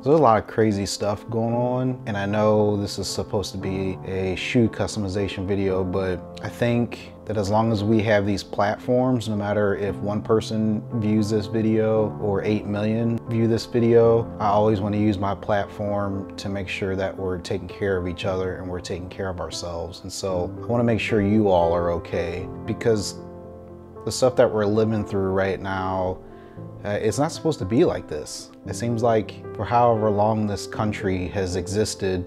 There's a lot of crazy stuff going on, and I know this is supposed to be a shoe customization video, but I think that as long as we have these platforms, no matter if one person views this video or 8 million view this video, I always want to use my platform to make sure that we're taking care of each other and we're taking care of ourselves. And so I want to make sure you all are okay, because the stuff that we're living through right now, it's not supposed to be like this. It seems like for however long this country has existed,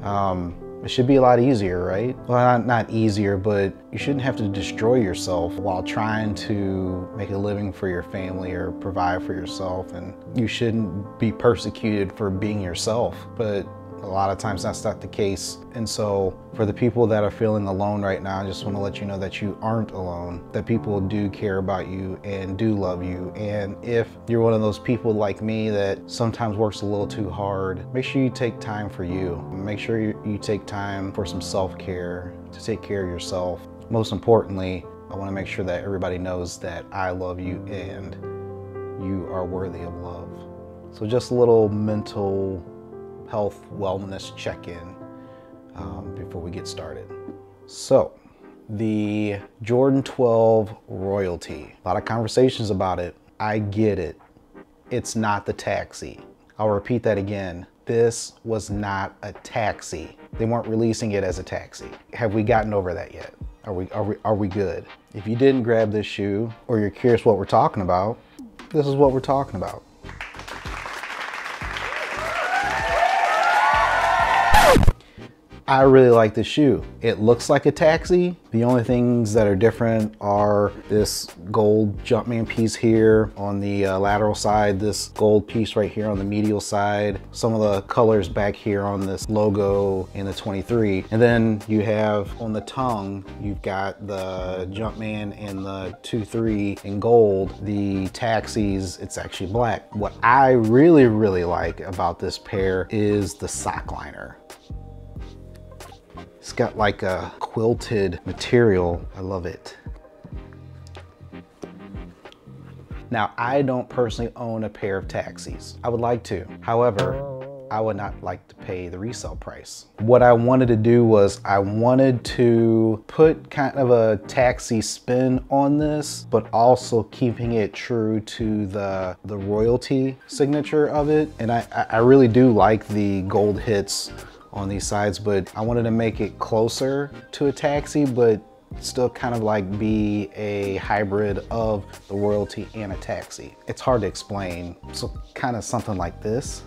it should be a lot easier, right? Well, not easier, but you shouldn't have to destroy yourself while trying to make a living for your family or provide for yourself. And you shouldn't be persecuted for being yourself. But a lot of times that's not the case. And so for the people that are feeling alone right now, I just want to let you know that you aren't alone, that people do care about you and do love you. And if you're one of those people like me that sometimes works a little too hard, make sure you take time for you. Make sure you take time for some self-care, to take care of yourself. Most importantly, I want to make sure that everybody knows that I love you and you are worthy of love. So just a little mental health wellness check-in before we get started. So the Jordan 12 royalty, a lot of conversations about it. I get it. It's not the taxi. I'll repeat that again. This was not a taxi. They weren't releasing it as a taxi. Have we gotten over that yet? Are we good? If you didn't grab this shoe, or you're curious what we're talking about, this is what we're talking about. I really like this shoe. It looks like a taxi. The only things that are different are this gold Jumpman piece here on the lateral side, this gold piece right here on the medial side, some of the colors back here on this logo in the 23. And then you have on the tongue, you've got the Jumpman and the 2-3 in gold. The taxis, it's actually black. What I really like about this pair is the sock liner. It's got like a quilted material. I love it. Now, I don't personally own a pair of taxis. I would like to. However, I would not like to pay the resale price. What I wanted to do was I wanted to put kind of a taxi spin on this, but also keeping it true to the royalty signature of it. And I really do like the gold hits on these sides, but I wanted to make it closer to a taxi, but still kind of like be a hybrid of the royalty and a taxi. It's hard to explain. So kind of something like this.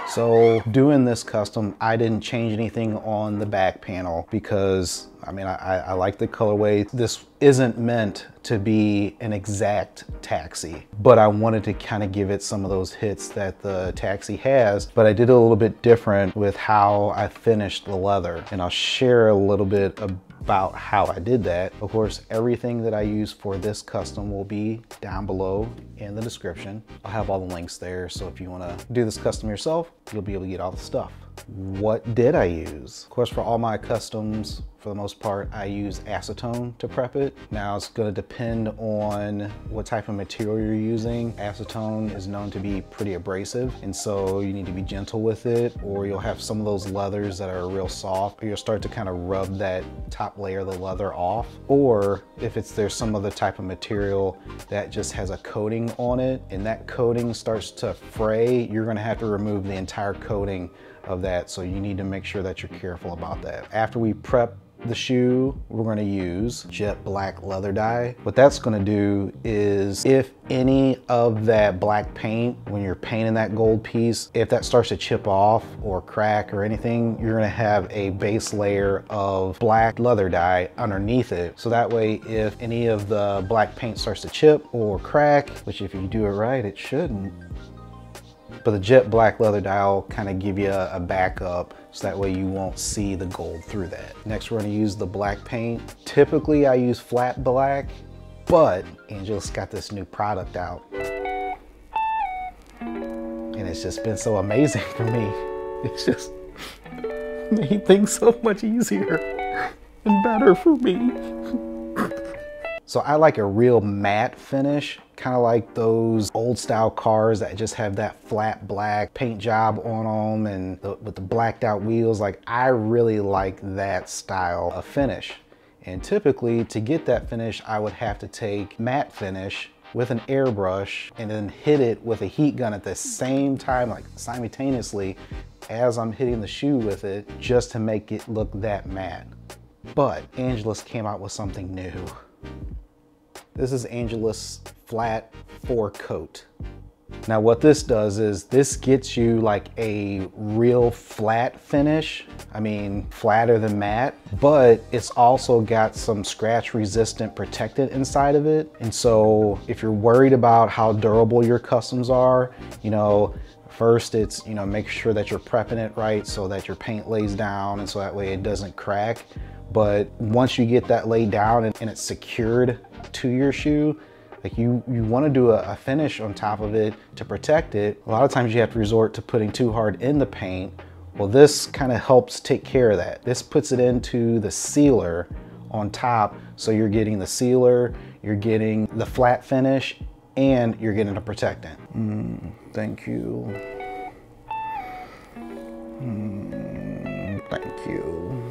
So doing this custom, I didn't change anything on the back panel because I mean, I like the colorway. This isn't meant to be an exact taxi, but I wanted to kind of give it some of those hits that the taxi has, but I did a little bit different with how I finished the leather. And I'll share a little bit about how I did that. Of course, everything that I use for this custom will be down below in the description. I'll have all the links there, so if you want to do this custom yourself, you'll be able to get all the stuff. What did I use? Of course, for all my customs, for the most part, I use acetone to prep it. Now, it's going to depend on what type of material you're using. Acetone is known to be pretty abrasive, and so you need to be gentle with it, or you'll have some of those leathers that are real soft, or you'll start to kind of rub that top layer of the leather off. Or if there's some other type of material that just has a coating on it, and that coating starts to fray, you're going to have to remove the entire coating of that. So you need to make sure that you're careful about that. After we prep the shoe, we're going to use jet black leather dye. What that's going to do is, if any of that black paint, when you're painting that gold piece, if that starts to chip off or crack or anything, you're going to have a base layer of black leather dye underneath it. So that way, if any of the black paint starts to chip or crack, which if you do it right, it shouldn't, but the jet black leather dye will kind of give you a backup, so that way you won't see the gold through that. Next, we're going to use the black paint. Typically I use flat black, but Angelus got this new product out. And it's just been so amazing for me. It's just made things so much easier and better for me. So I like a real matte finish, kind of like those old style cars that just have that flat black paint job on them and with the blacked out wheels. Like, I really like that style of finish. And typically to get that finish, I would have to take matte finish with an airbrush and then hit it with a heat gun at the same time, like simultaneously as I'm hitting the shoe with it, just to make it look that matte. But Angelus came out with something new. This is Angelus Flat 4 Coat. Now what this does is this gets you like a real flat finish. I mean, flatter than matte, but it's also got some scratch resistant protectant inside of it. And so if you're worried about how durable your customs are, you know, first it's, you know, make sure that you're prepping it right so that your paint lays down and so that way it doesn't crack. But once you get that laid down and it's secured to your shoe, like you want to do a finish on top of it to protect it. A lot of times you have to resort to putting too hard in the paint. Well, this kind of helps take care of that. This puts it into the sealer on top. So you're getting the sealer, you're getting the flat finish, and you're getting a protectant. Thank you. Thank you.